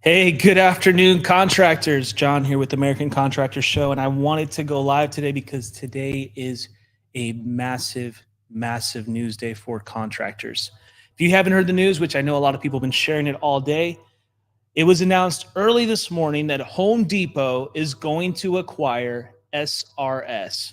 Hey, good afternoon, contractors. John here with American Contractor Show, and I wanted to go live today because today is a massive, massive news day for contractors. If you haven't heard the news, which I know a lot of people have been sharing it all day, it was announced early this morning that Home Depot is going to acquire SRS.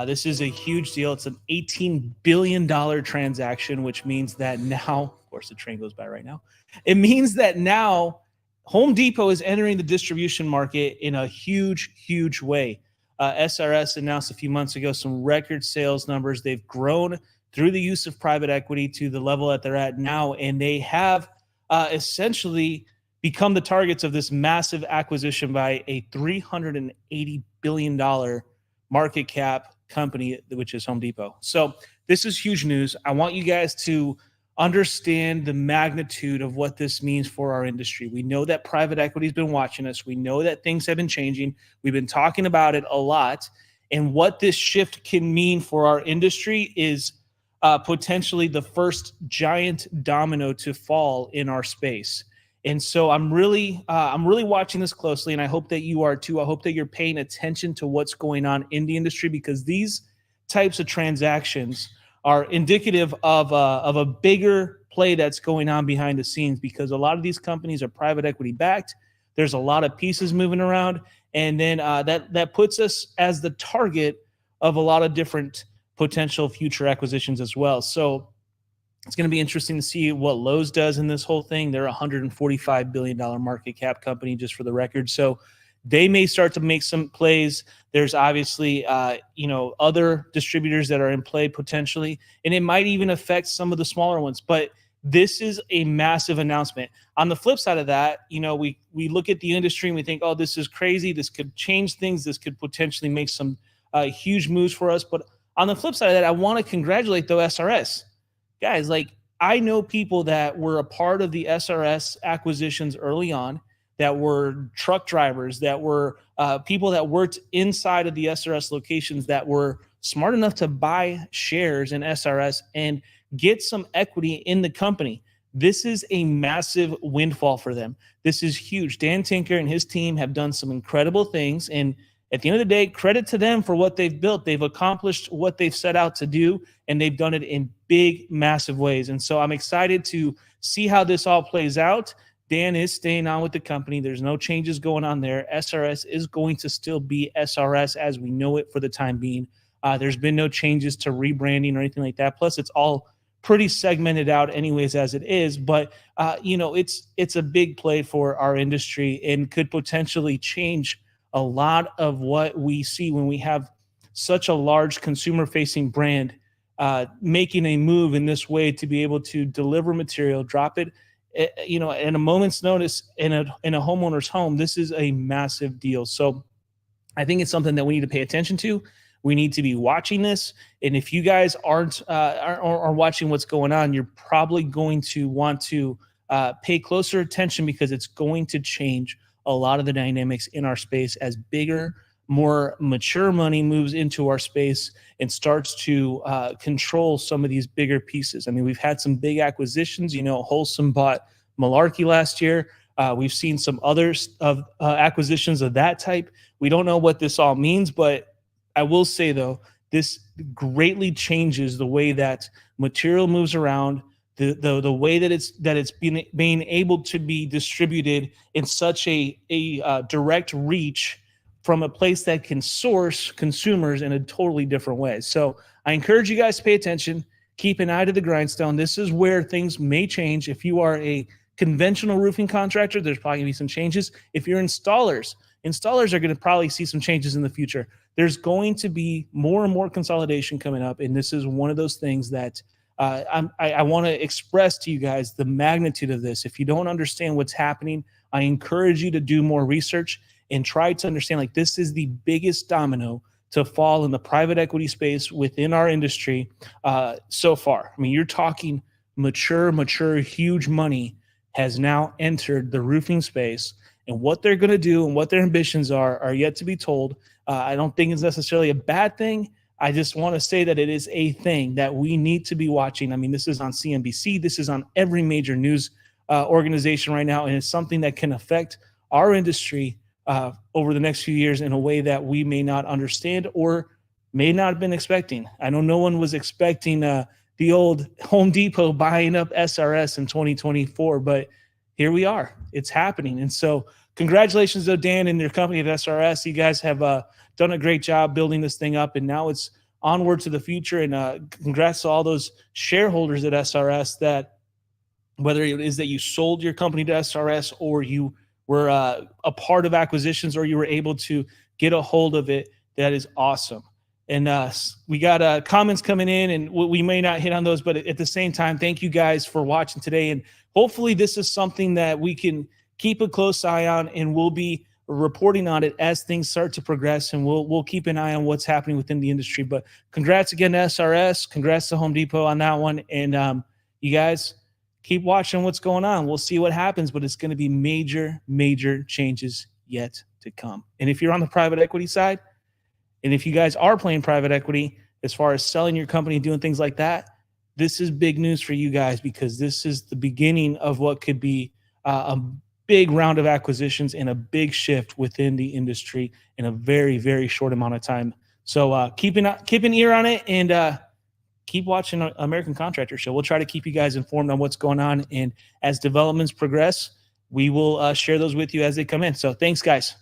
This is a huge deal. It's an $18 billion transaction, which means that now, of course, the train goes by right now. It means that now Home Depot is entering the distribution market in a huge, huge way. SRS announced a few months ago some record sales numbers. They've grown through the use of private equity to the level that they're at now, and they have essentially become the targets of this massive acquisition by a $380 billion market cap company, which is Home Depot. So this is huge news. I want you guys to understand the magnitude of what this means for our industry. We know that private equity has been watching us. We know that things have been changing. We've been talking about it a lot. And what this shift can mean for our industry is potentially the first giant domino to fall in our space. And so I'm really watching this closely, and I hope that you are too. I hope that you're paying attention to what's going on in the industry, because these types of transactions are indicative of a bigger play that's going on behind the scenes, because a lot of these companies are private equity backed. There's a lot of pieces moving around, and then that puts us as the target of a lot of different potential future acquisitions as well. So it's going to be interesting to see what Lowe's does in this whole thing. They're a $145 billion market cap company, just for the record. So they may start to make some plays. There's obviously, other distributors that are in play potentially, and it might even affect some of the smaller ones. But this is a massive announcement. On the flip side of that, we look at the industry and we think, oh, this is crazy. This could change things. This could potentially make some huge moves for us. But on the flip side of that, I want to congratulate, though, SRS. Guys, I know people that were a part of the SRS acquisitions early on, that were truck drivers, that were people that worked inside of the SRS locations, that were smart enough to buy shares in SRS and get some equity in the company. This is a massive windfall for them. This is huge. Dan Tinker and his team have done some incredible things, and at the end of the day, credit to them for what they've built. They've accomplished what they've set out to do, and they've done it in big, massive ways. And so I'm excited to see how this all plays out. Dan is staying on with the company. There's no changes going on there. SRS is going to still be SRS as we know it for the time being. There's been no changes to rebranding or anything like that. Plus, it's all pretty segmented out anyways as it is. But, it's a big play for our industry and could potentially change a lot of what we see when we have such a large consumer-facing brand making a move in this way to be able to deliver material, drop it, in a moment's notice in a homeowner's home. This is a massive deal. So I think it's something that we need to pay attention to. We need to be watching this. And if you guys aren't watching what's going on, you're probably going to want to pay closer attention, because it's going to change a lot of the dynamics in our space as bigger, more mature money moves into our space and starts to control some of these bigger pieces. I mean, we've had some big acquisitions. Wholesome bought Malarkey last year. We've seen some others of acquisitions of that type. We don't know what this all means, but I will say, though, this greatly changes the way that material moves around, the way that it's being able to be distributed in such a direct reach from a place that can source consumers in a totally different way. So I encourage you guys to pay attention, keep an eye to the grindstone. This is where things may change. If you are a conventional roofing contractor, there's probably gonna be some changes. If you're installers are gonna probably see some changes in the future. There's going to be more and more consolidation coming up, and this is one of those things that I want to express to you guys the magnitude of this. If you don't understand what's happening, I encourage you to do more research and try to understand, this is the biggest domino to fall in the private equity space within our industry so far. I mean, you're talking mature, huge money has now entered the roofing space, and what they're going to do and what their ambitions are yet to be told. I don't think it's necessarily a bad thing. I just want to say that it is a thing that we need to be watching. I mean, this is on CNBC. This is on every major news organization right now, and it's something that can affect our industry over the next few years in a way that we may not understand or may not have been expecting. I know no one was expecting the old Home Depot buying up SRS in 2024, but here we are. It's happening. And so congratulations to Dan and your company at SRS. You guys have done a great job building this thing up, and now it's onward to the future. And congrats to all those shareholders at SRS that, whether it is that you sold your company to SRS or you were a part of acquisitions or you were able to get a hold of it, that is awesome. And we got comments coming in, and we may not hit on those, but at the same time, thank you guys for watching today. And hopefully this is something that we can keep a close eye on, and we'll be reporting on it as things start to progress, and we'll keep an eye on what's happening within the industry. But congrats again to SRS, congrats to Home Depot on that one. And you guys keep watching what's going on. We'll see what happens, but it's going to be major, major changes yet to come. And if you're on the private equity side, and if you guys are playing private equity, as far as selling your company, doing things like that, this is big news for you guys, because this is the beginning of what could be a big round of acquisitions and a big shift within the industry in a very, very short amount of time. So keep an ear on it, and keep watching American Contractor Show. We'll try to keep you guys informed on what's going on. And as developments progress, we will share those with you as they come in. So thanks, guys.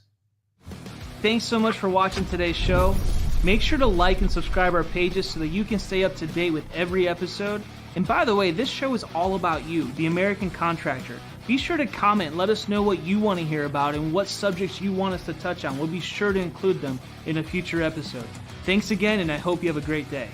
Thanks so much for watching today's show. Make sure to like and subscribe our pages so that you can stay up to date with every episode. And by the way, this show is all about you, the American Contractor. Be sure to comment, let us know what you want to hear about and what subjects you want us to touch on. We'll be sure to include them in a future episode. Thanks again, and I hope you have a great day.